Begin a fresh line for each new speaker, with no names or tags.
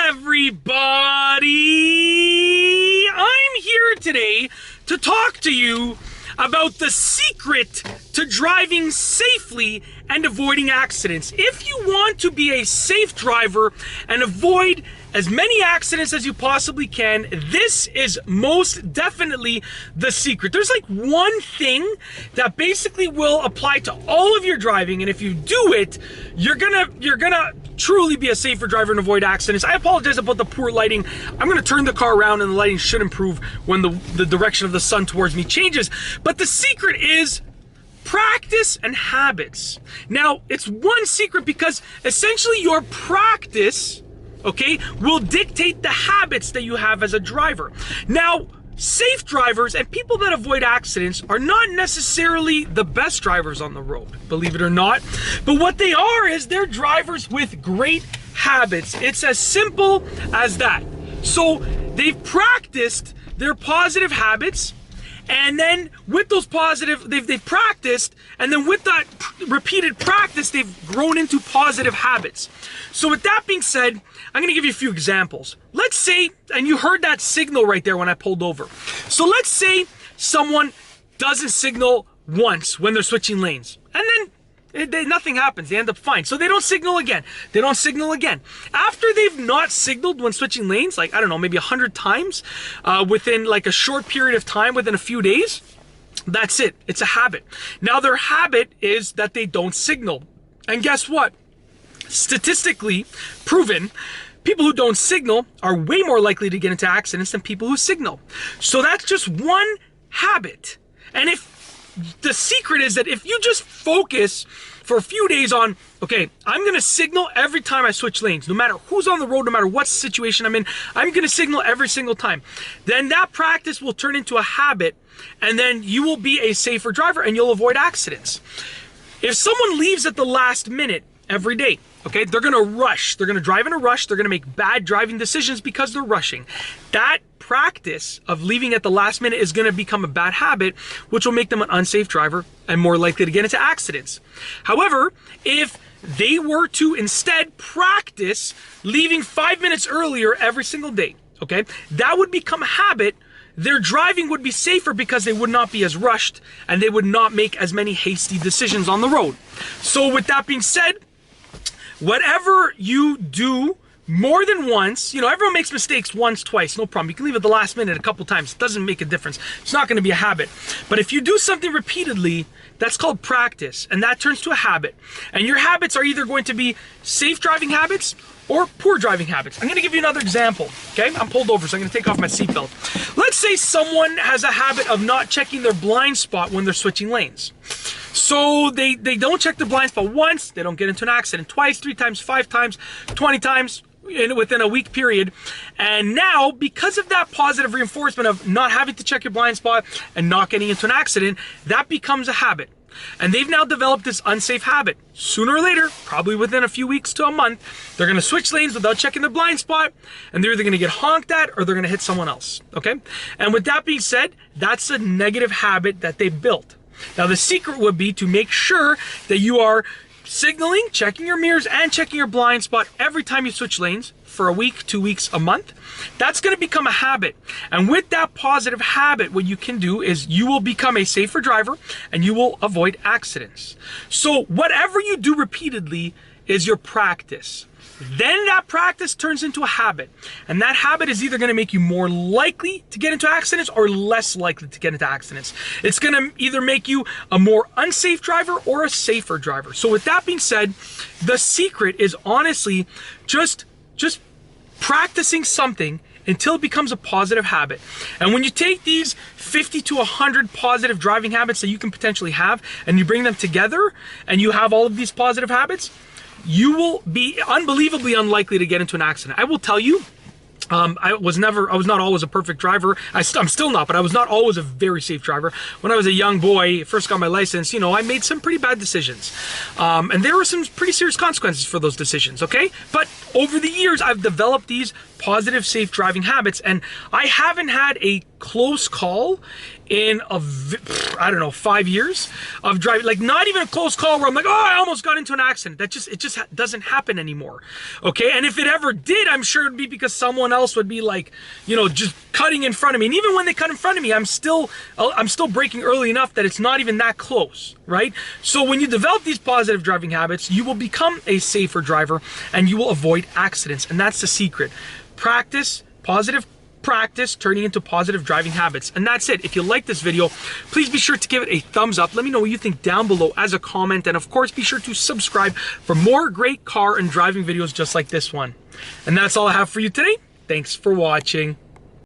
everybody! I'm here today to talk to you about the secret to driving safely and avoiding accidents. If you want to be a safe driver and avoid as many accidents as you possibly can, this is most definitely the secret. There's like one thing that basically will apply to all of your driving, and if you do it, you're gonna truly be a safer driver and avoid accidents. I apologize about the poor lighting. I'm gonna turn the car around and the lighting should improve when the direction of the sun towards me changes. But the secret is practice and habits. Now, it's one secret because essentially your practice, okay, will dictate the habits that you have as a driver. Now, safe drivers and people that avoid accidents are not necessarily the best drivers on the road, believe it or not. But what they are is they're drivers with great habits. It's as simple as that. So they've practiced their positive habits, and then with those positive, they've practiced, and then with that repeated practice, they've grown into positive habits. So with that being said, I'm gonna give you a few examples. Let's say, and you heard that signal right there when I pulled over. So let's say someone doesn't signal once when they're switching lanes, and then nothing happens, they end up fine. So they don't signal again. They don't signal again. After they've not signaled when switching lanes, like, I don't know, maybe 100 times within like a short period of time, within a few days, that's it. It's a habit. Now their habit is that they don't signal. And guess what? Statistically proven, people who don't signal are way more likely to get into accidents than people who signal. So that's just one habit. And if the secret is that if you just focus for a few days on, okay, I'm gonna signal every time I switch lanes, no matter who's on the road, no matter what situation I'm in, I'm gonna signal every single time. Then that practice will turn into a habit, and then you will be a safer driver and you'll avoid accidents. If someone leaves at the last minute every day, okay, they're gonna rush, they're gonna drive in a rush, they're gonna make bad driving decisions because they're rushing. That practice of leaving at the last minute is gonna become a bad habit, which will make them an unsafe driver and more likely to get into accidents. However, if they were to instead practice leaving 5 minutes earlier every single day, okay, that would become a habit. Their driving would be safer because they would not be as rushed and they would not make as many hasty decisions on the road. So with that being said, whatever you do more than once, you know, everyone makes mistakes once, twice, no problem. You can leave at the last minute a couple times. It doesn't make a difference. It's not going to be a habit. But if you do something repeatedly, that's called practice, and that turns to a habit. And your habits are either going to be safe driving habits or poor driving habits. I'm going to give you another example, okay? I'm pulled over, so I'm going to take off my seatbelt. Let's say someone has a habit of not checking their blind spot when they're switching lanes. So they don't check their blind spot once, they don't get into an accident, twice, 3 times, 5 times, 20 times within a week period. And now, because of that positive reinforcement of not having to check your blind spot and not getting into an accident, that becomes a habit. And they've now developed this unsafe habit. Sooner or later, probably within a few weeks to a month, they're gonna switch lanes without checking their blind spot, and they're either gonna get honked at or they're gonna hit someone else, okay? And with that being said, that's a negative habit that they built. Now the secret would be to make sure that you are signaling, checking your mirrors, and checking your blind spot every time you switch lanes for a week, 2 weeks, a month. That's gonna become a habit. And with that positive habit, what you can do is you will become a safer driver and you will avoid accidents. So whatever you do repeatedly is your practice. Then that practice turns into a habit. And that habit is either gonna make you more likely to get into accidents or less likely to get into accidents. It's gonna either make you a more unsafe driver or a safer driver. So with that being said, the secret is honestly just practicing something until it becomes a positive habit. And when you take these 50 to 100 positive driving habits that you can potentially have, and you bring them together, and you have all of these positive habits, you will be unbelievably unlikely to get into an accident. I will tell you, I was not always a perfect driver. I'm still not, but I was not always a very safe driver. When I was a young boy, first got my license, you know, I made some pretty bad decisions. And there were some pretty serious consequences for those decisions, okay? But over the years, I've developed these positive safe driving habits. And I haven't had a close call in I don't know, 5 years of driving. Like, not even a close call where I'm like, oh, I almost got into an accident. It just doesn't happen anymore. Okay, and if it ever did, I'm sure it'd be because someone else would be like, you know, just cutting in front of me. And even when they cut in front of me, I'm still braking early enough that it's not even that close, right? So when you develop these positive driving habits, you will become a safer driver and you will avoid accidents. And that's the secret. Practice, positive practice turning into positive driving habits. And that's it. If you like this video, please be sure to give it a thumbs up. Let me know what you think down below as a comment. And of course, be sure to subscribe for more great car and driving videos just like this one. And that's all I have for you today. Thanks for watching.